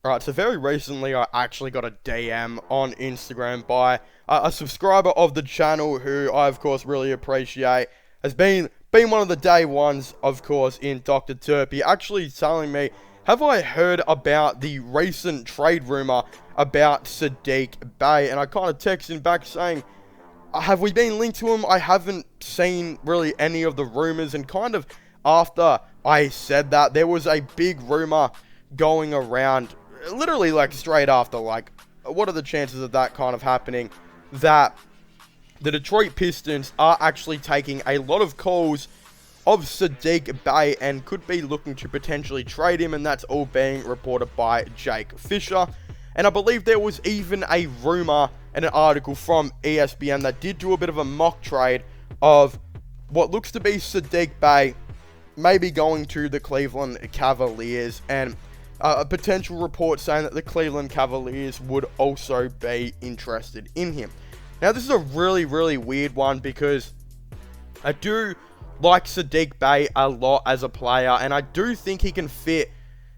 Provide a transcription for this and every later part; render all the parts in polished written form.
Alright, so very recently I actually got a DM on Instagram by a subscriber of the channel who I of course really appreciate. Has been one of the day ones, of course, in Dr. Turpy, actually telling me, have I heard about the recent trade rumor about Saddiq Bey? And I kind of texted him back saying, have we been linked to him? I haven't seen really any of the rumors, and kind of after I said that, there was a big rumor going around, literally like straight after, like, what are the chances of that kind of happening, that the Detroit Pistons are actually taking a lot of calls of Saddiq Bey and could be looking to potentially trade him, and that's all being reported by Jake Fisher. And I believe there was even a rumor and an article from ESPN that did do a bit of a mock trade of what looks to be Saddiq Bey maybe going to the Cleveland Cavaliers, and a potential report saying that the Cleveland Cavaliers would also be interested in him. Now, this is a really, really weird one because I do like Saddiq Bey a lot as a player, and I do think he can fit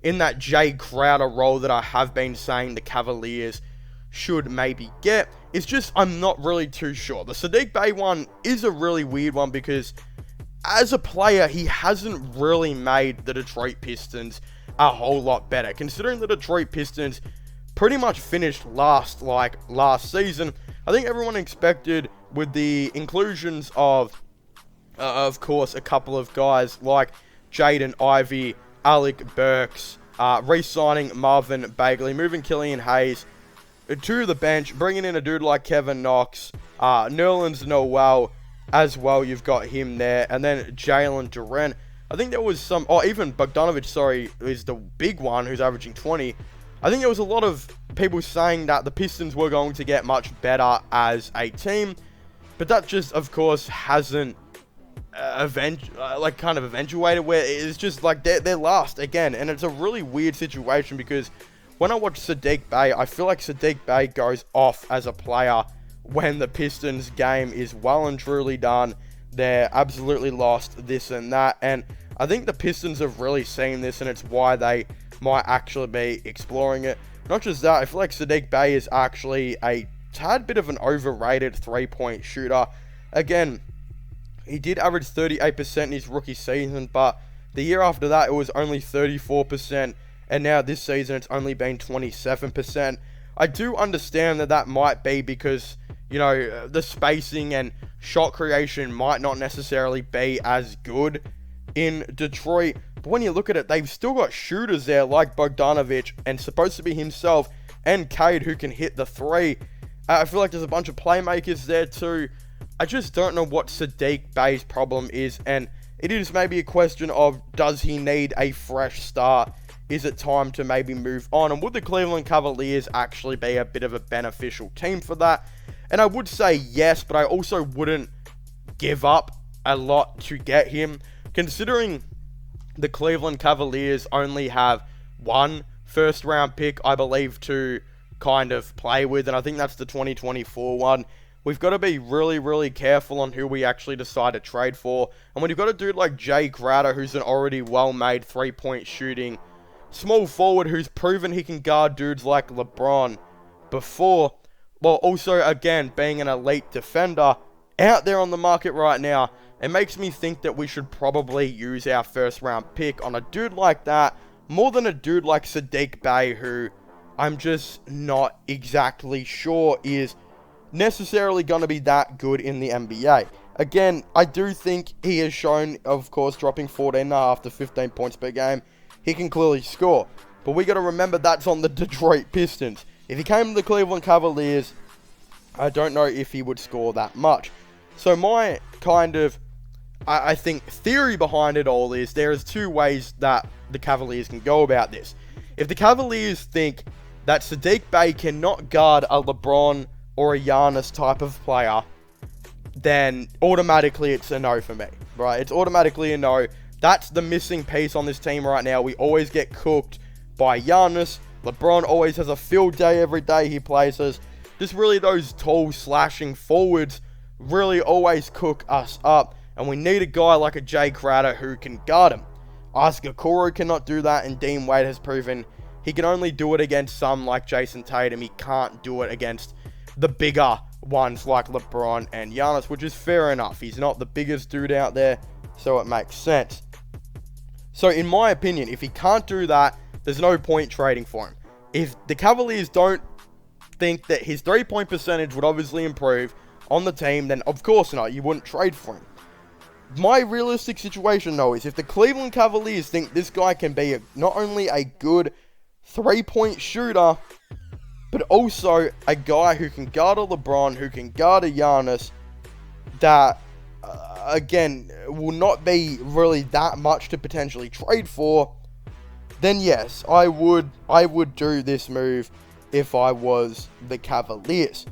in that Jay Crowder role that I have been saying the Cavaliers should maybe get. It's just, I'm not really too sure. The Saddiq Bey one is a really weird one because as a player, he hasn't really made the Detroit Pistons a whole lot better, considering the Detroit Pistons pretty much finished last season. I think everyone expected, with the inclusions of course, a couple of guys like Jaden Ivey, Alec Burks, re-signing Marvin Bagley, moving Killian Hayes to the bench, bringing in a dude like Kevin Knox, Nerlens Noel as well, you've got him there, and then Jalen Duren. I think there was some, even Bogdanovic, is the big one who's averaging 20. I think there was a lot of people saying that the Pistons were going to get much better as a team, but that just, of course, hasn't eventuated, where it's just like they're last again, and it's a really weird situation because when I watch Saddiq Bey, I feel like Saddiq Bey goes off as a player when the Pistons game is well and truly done. They're absolutely lost, this and that, and I think the Pistons have really seen this, and it's why they might actually be exploring it. Not just that, I feel like Saddiq Bey is actually a tad bit of an overrated three-point shooter. Again, he did average 38% in his rookie season, but the year after that, it was only 34%, and now this season, it's only been 27%. I do understand that might be because, the spacing and shot creation might not necessarily be as good in Detroit, but when you look at it, they've still got shooters there like Bogdanovic, and supposed to be himself, and Cade, who can hit the three. I feel like there's a bunch of playmakers there too. I just don't know what Saddiq Bey's problem is, and it is maybe a question of, does he need a fresh start? Is it time to maybe move on? And would the Cleveland Cavaliers actually be a bit of a beneficial team for that? And I would say yes, but I also wouldn't give up a lot to get him, considering the Cleveland Cavaliers only have one first round pick, I believe, to kind of play with, and I think that's the 2024 one. We've got to be really, really careful on who we actually decide to trade for. And when you've got a dude like Jay Crowder, who's an already well-made three-point shooting small forward who's proven he can guard dudes like LeBron before, while also, again, being an elite defender out there on the market right now, it makes me think that we should probably use our first-round pick on a dude like that more than a dude like Saddiq Bey, who I'm just not exactly sure is necessarily going to be that good in the NBA. Again, I do think he has shown, of course, dropping 14.5 to 15 points per game, he can clearly score. But we got to remember that's on the Detroit Pistons. If he came to the Cleveland Cavaliers, I don't know if he would score that much. So my kind of, I think, theory behind it all is there is two ways that the Cavaliers can go about this. If the Cavaliers think that Saddiq Bey cannot guard a LeBron or a Giannis type of player, then automatically it's a no for me, right? It's automatically a no. That's the missing piece on this team right now. We always get cooked by Giannis. LeBron always has a field day every day he plays us. Just really those tall slashing forwards really always cook us up, and we need a guy like a Jay Crowder who can guard him. Oscar Okoro cannot do that, and Dean Wade has proven He can only do it against some like Jason Tatum. He can't do it against the bigger ones like LeBron and Giannis, which is fair enough. He's not the biggest dude out there, so it makes sense. So in my opinion, if he can't do that, there's no point trading for him. If the Cavaliers don't think that his 3-point percentage would obviously improve on the team, then of course not, you wouldn't trade for him. My realistic situation though is if the Cleveland Cavaliers think this guy can be not only a good 3-point shooter, but also a guy who can guard a LeBron, who can guard a Giannis, that again will not be really that much to potentially trade for, then yes, I would do this move if I was the Cavaliers.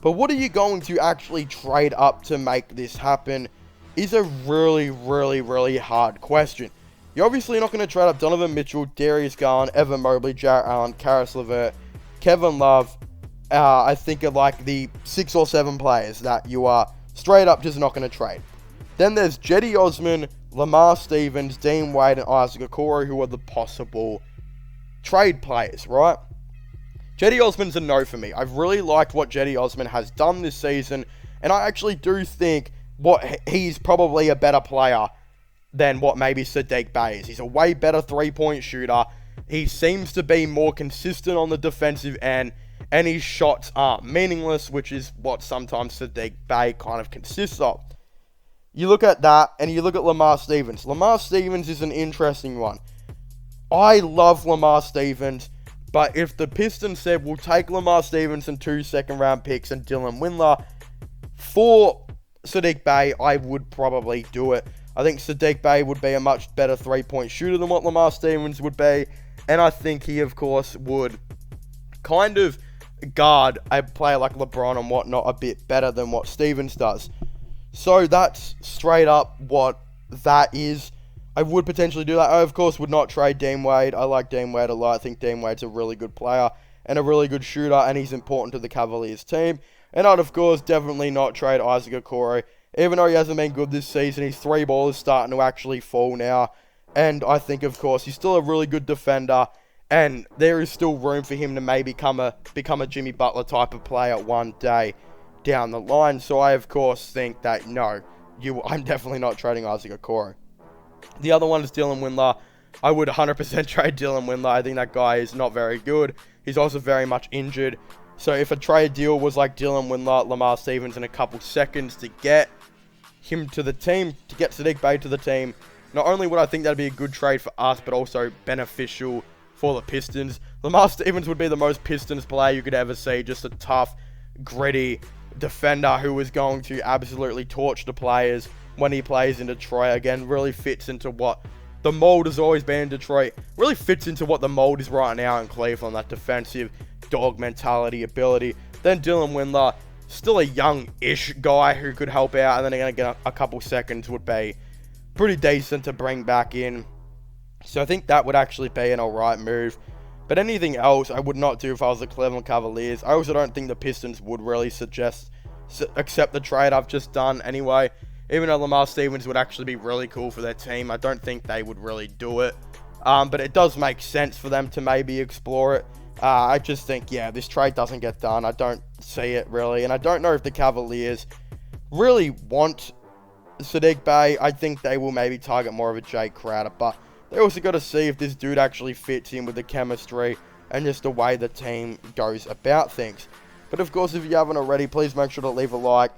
But what are you going to actually trade up to make this happen is a really, really, really hard question. You're obviously not going to trade up Donovan Mitchell, Darius Garland, Evan Mobley, Jarrett Allen, Karis LeVert, Kevin Love. I think are like the 6 or 7 players that you are straight up just not going to trade. Then there's Cedi Osman, Lamar Stevens, Dean Wade, and Isaac Okoro, who are the possible trade players, right? Cedi Osman's a no for me. I've really liked what Cedi Osman has done this season, and I actually do think he's probably a better player than what maybe Saddiq Bey is. He's a way better 3-point shooter. He seems to be more consistent on the defensive end, and his shots aren't meaningless, which is what sometimes Saddiq Bey kind of consists of. You look at that, and you look at Lamar Stevens. Lamar Stevens is an interesting one. I love Lamar Stevens, but if the Pistons said, we'll take Lamar Stevens and 2 second-round picks and Dylan Windler for Saddiq Bey, I would probably do it. I think Saddiq Bey would be a much better 3-point shooter than what Lamar Stevens would be, and I think he, of course, would kind of guard a player like LeBron and whatnot a bit better than what Stevens does. So that's straight up what that is. I would potentially do that. I, of course, would not trade Dean Wade. I like Dean Wade a lot. I think Dean Wade's a really good player and a really good shooter, and he's important to the Cavaliers team. And I'd, of course, definitely not trade Isaac Okoro. Even though he hasn't been good this season, his 3 ball is starting to actually fall now. And I think, of course, he's still a really good defender, and there is still room for him to maybe become a Jimmy Butler type of player one day down the line. So I, of course, think that, no, I'm definitely not trading Isaac Okoro. The other one is Dylan Windler. I would 100% trade Dylan Windler. I think that guy is not very good. He's also very much injured. So if a trade deal was like Dylan Windler, Lamar Stevens in a couple seconds to get him to the team, to get Saddiq Bey to the team, not only would I think that'd be a good trade for us, but also beneficial for the Pistons. Lamar Stevens would be the most Pistons player you could ever see. Just a tough, gritty defender who is going to absolutely torch the players when he plays in Detroit. Again, really fits into what the mold has always been in Detroit. Really fits into what the mold is right now in Cleveland, that defensive dog mentality ability. Then Dylan Windler, still a young-ish guy who could help out, and then going to get a couple seconds would be pretty decent to bring back in. So I think that would actually be an alright move. But anything else I would not do if I was the Cleveland Cavaliers. I also don't think the Pistons would really accept the trade I've just done anyway. Even though Lamar Stevens would actually be really cool for their team, I don't think they would really do it. But it does make sense for them to maybe explore it. I just think, yeah, this trade doesn't get done. I don't see it really. And I don't know if the Cavaliers really want Saddiq Bey. I think they will maybe target more of a Jay Crowder. But they also got to see if this dude actually fits in with the chemistry and just the way the team goes about things. But of course, if you haven't already, please make sure to leave a like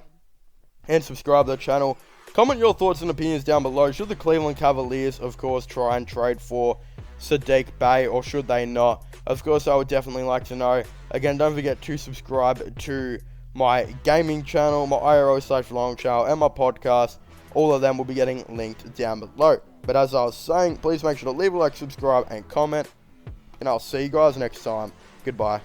and subscribe to the channel. Comment your thoughts and opinions down below. Should the Cleveland Cavaliers, of course, try and trade for Saddiq Bey, or should they not? Of course, I would definitely like to know. Again, don't forget to subscribe to my gaming channel, my IRL/vlog channel, and my podcast. All of them will be getting linked down below. But as I was saying, please make sure to leave a like, subscribe, and comment. And I'll see you guys next time. Goodbye.